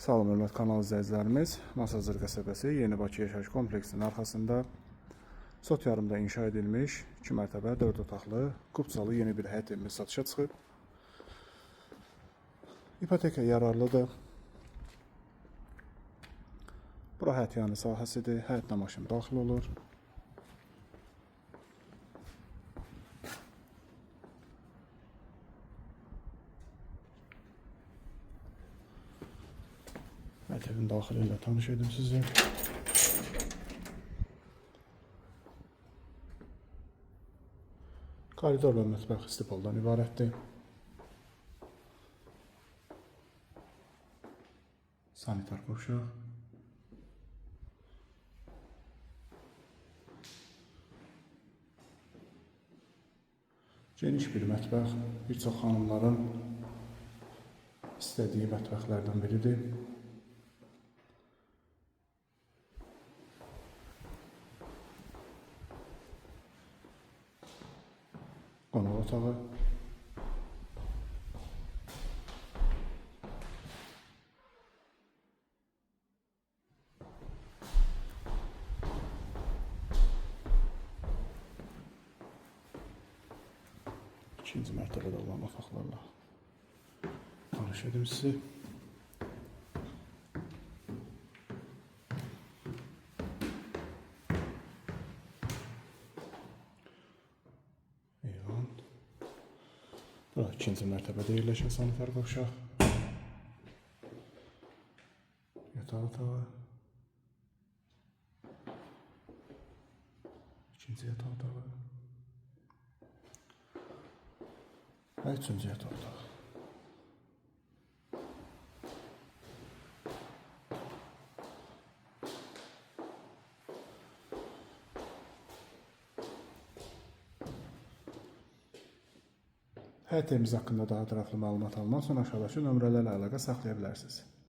Salam, hörmətli kanal izləyicilərimiz. Masazır qəsəbəsi Yeni Bakı yaşayış kompleksinin arxasında Sot yarımda inşa edilmiş 2 mərtəbə 4 otaqlı qubcalı yeni bir həyət evimiz satışa çıxıb. İpoteka yararlıdır. Bura həyətyanı sahəsidir. Həyətdə maşın daxil olur. Həyət evin daxili ilə tanış edim sizi. Koridor və mətbəx istipoldan ibarətdir. Sanitar qovşaq. Geniş bir mətbəx, bir çox xanımların istədiyi mətbəxlərdən biridir. Qonaq otağı. İkinci mərtəbədə olan otaqlarla tanış edim sizi. Eyvan. Bura ikinci mərtəbədə yerləşən sanitar qovşaq. Yataq otağı. İkinci yataq otağı. Və üçüncü yataq otağı. Həyət evimiz haqqında daha ətraflı məlumat almaq üçün aşağıdakı nömrələrlə əlaqə saxlaya bilərsiniz.